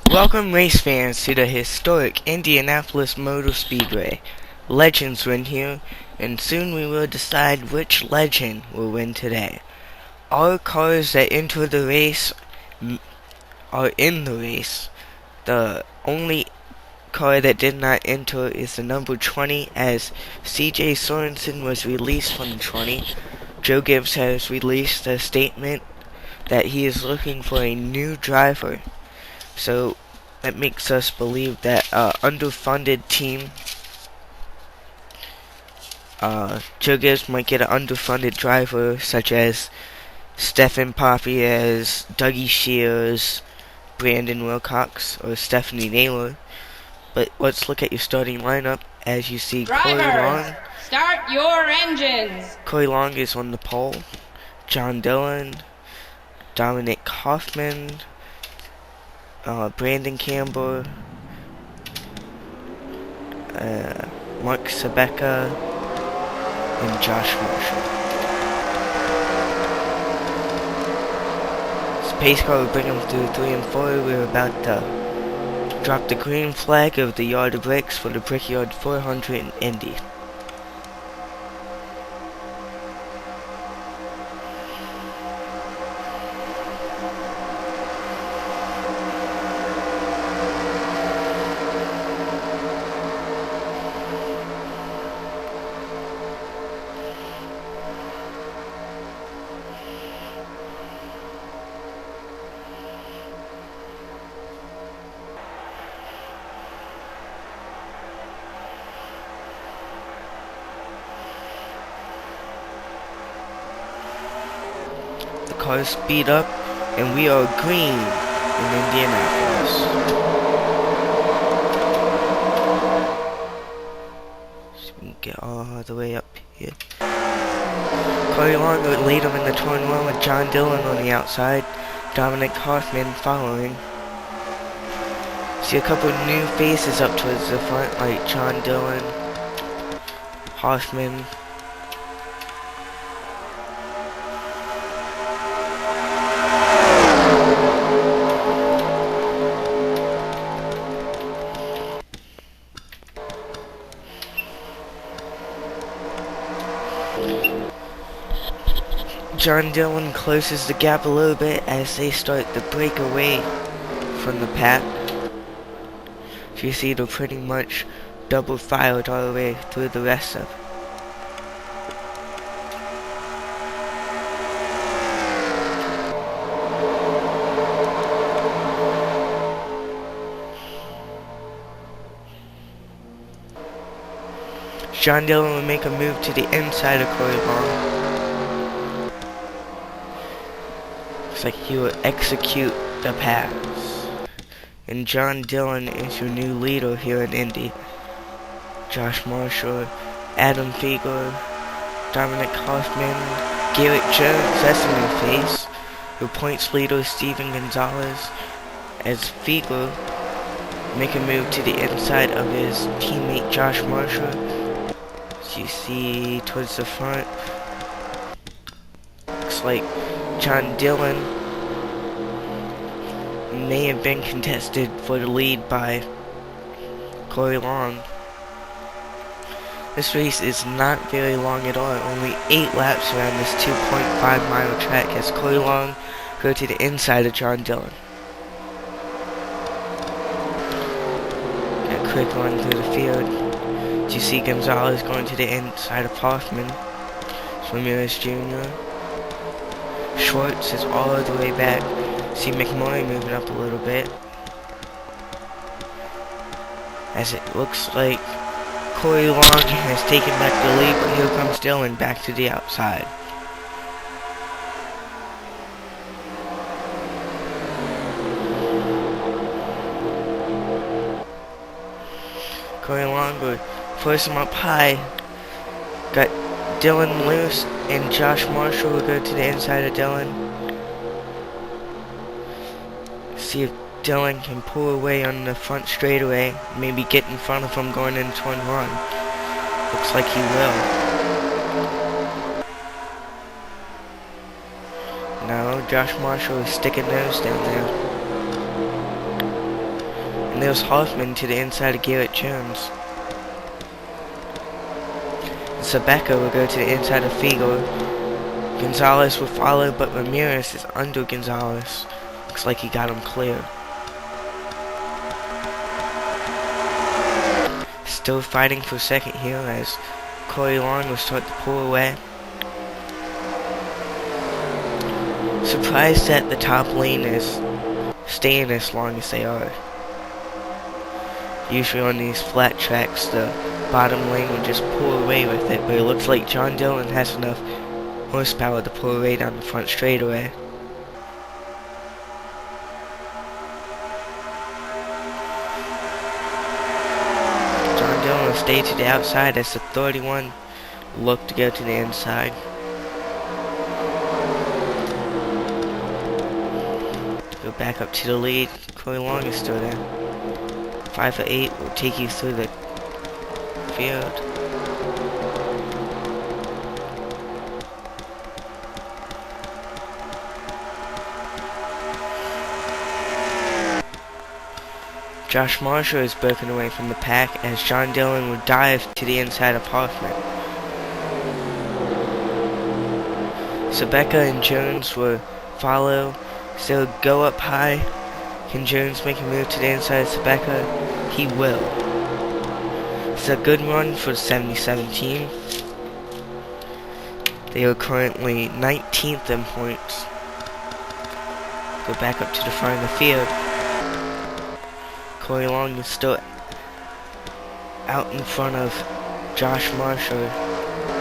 Welcome race fans to the historic Indianapolis Motor Speedway. Legends win here, and soon we will decide which legend will win today. All cars that enter the race are in the race. The only car that did not enter is the number 20, as CJ Sorensen was released from the 20. Joe Gibbs has released a statement that he is looking for a new driver. So that makes us believe that underfunded team, Joe Gibbs might get an underfunded driver such as Stephen Papias, Dougie Shears, Brandon Wilcox, or Stephanie Naylor. But let's look at your starting lineup. As you see, Corey Long. Start your engines. Corey Long is on the pole. John Dillon, Dominic Hoffman, Brandon Campbell, Mark Sabeka, and Josh Marshall. This pace car will bring them through 3 and 4. We're about to drop the green flag of the yard of bricks for the Brickyard 400 in Indy. Cars speed up, and we are green in Indianapolis. So we can get all the way up here. Corey Long would lead him in the turn 1 with John Dillon on the outside, Dominic Hoffman following. See a couple of new faces up towards the front, like John Dillon, Hoffman. John Dillon closes the gap a little bit as they start to break away from the pack. So you see they're pretty much double filed all the way through the rest of it. John Dillon will make a move to the inside of Corey Long. Looks like he will execute the pass. And John Dillon is your new leader here in Indy. Josh Marshall, Adam Fiegler, Dominic Hoffman, Garrett Jones, that's a new face. Your points leader, Steven Gonzalez, as Fiegler make a move to the inside of his teammate Josh Marshall. As you see towards the front, looks like John Dillon may have been contested for the lead by Corey Long. This race is not very long at all, only 8 laps around this 2.5 mile track as Corey Long go to the inside of John Dillon. Got a quick run through the field. As you see Gonzalez going to the inside of Hoffman. Ramirez Jr. Schwartz is all the way back. See McMurray moving up a little bit. As it looks like Corey Long has taken back the lead, but here comes Dillon back to the outside. Corey Long will force him up high. Got Dillon loose, and Josh Marshall will go to the inside of Dillon. See if Dillon can pull away on the front straightaway, maybe get in front of him going into turn 1. Looks like he will. No, Josh Marshall is sticking nose down there. And there's Hoffman to the inside of Garrett Jones. Sabeka will go to the inside of Figo. Gonzalez will follow, but Ramirez is under Gonzalez. Looks like he got him clear. Still fighting for second here as Corey Long will start to pull away. Surprised that the top lane is staying as long as they are. Usually on these flat tracks, the bottom lane would just pull away with it, but it looks like John Dillon has enough horsepower to pull away down the front straightaway. John Dillon will stay to the outside as the 31 look to go to the inside. Go back up to the lead. Corey Long is still there. 5 for 8 will take you through the field. Josh Marshall is broken away from the pack as John Dillon will dive to the inside of Hoffman. Sabeka and Jones will follow, so go up high. Can Jones make a move to the inside of Sabeka? He will. It's a good run for the 77 team. They are currently 19th in points. Go back up to the front of the field. Corey Long is still out in front of Josh Marshall,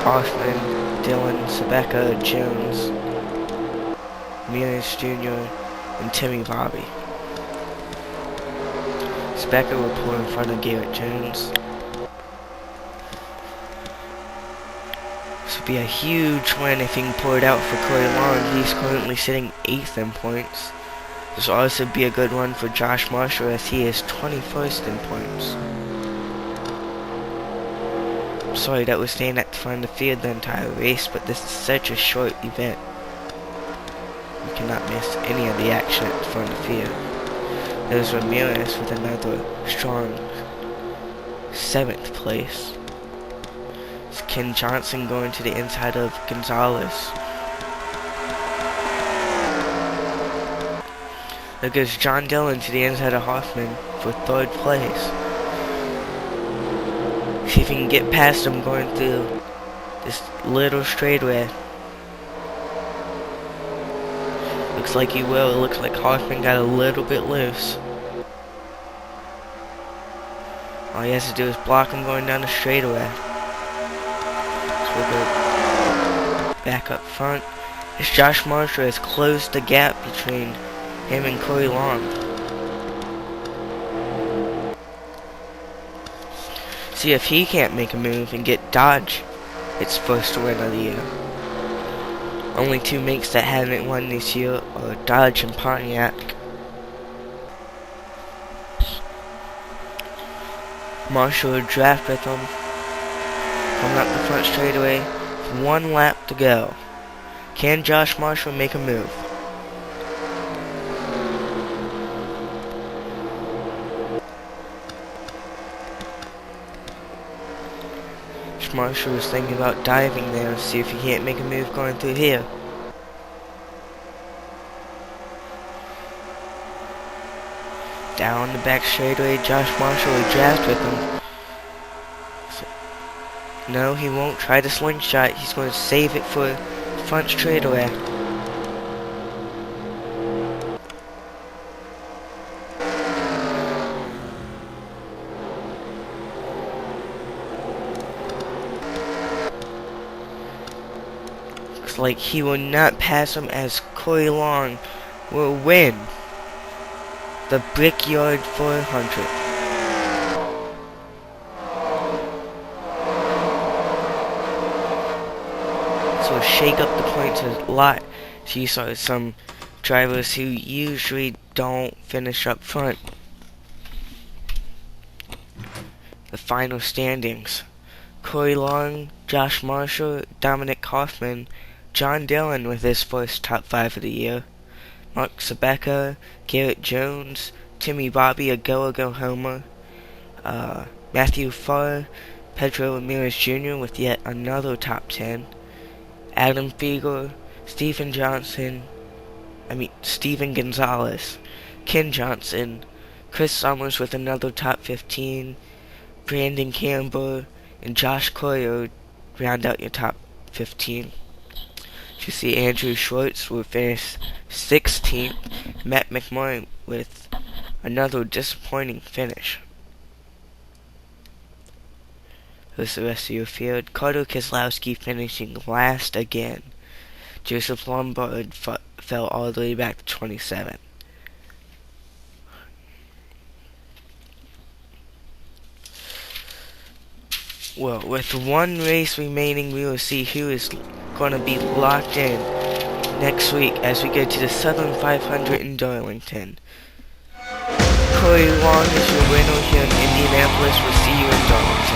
Hoffman, Dillon, Sabeka, Jones, Ramirez Jr., and Timmy Bobby. Sabeka will pull in front of Garrett Jones. This would be a huge win if he can pull it out for Corey Long. He's currently sitting 8th in points. This will also be a good one for Josh Marshall as he is 21st in points. I'm sorry that we're staying at the front of the field the entire race, but this is such a short event. You cannot miss any of the action at the front of the field. There's Ramirez with another strong 7th place. It's Ken Johnson going to the inside of Gonzalez. There goes John Dillon to the inside of Hoffman for 3rd place. See if he can get past him going through this little straightaway. Looks like he will. It looks like Hoffman got a little bit loose. All he has to do is block him going down the straightaway. So we'll go back up front. As Josh Marshall has closed the gap between him and Corey Long. See if he can't make a move and get Dodge its first win of the year. Only 2 makes that haven't won this year are Dodge and Pontiac. Marshall will draft with him. Coming up the front straightaway. 1 lap to go. Can Josh Marshall make a move? Marshall was thinking about diving there to see if he can't make a move going through here. Down the back straightaway, Josh Marshall will draft with him. No, he won't try the slingshot. He's going to save it for front straightaway. Like he will not pass him as Corey Long will win the Brickyard 400. So shake up the points a lot. So you saw some drivers who usually don't finish up front. The final standings: Corey Long, Josh Marshall, Dominic Hoffman, John Dillon with his first top 5 of the year, Mark Sabeka, Garrett Jones, Timmy Bobby, a go homer. Matthew Farr, Pedro Ramirez Jr. with yet another top 10. Adam Fiegler, Steven Gonzalez, Ken Johnson, Chris Summers with another top 15, Brandon Campbell, and Josh Coyer round out your top 15. You see Andrew Schwartz will finish 16th. Matt McMurray with another disappointing finish. Here's the rest of your field. Carter Keselowski finishing last again. Joseph Lombard fell all the way back to 27th. Well, with one race remaining, we will see who is going to be locked in next week as we get to the Southern 500 in Darlington. Corey Long is your winner here in Indianapolis. We'll see you in Darlington.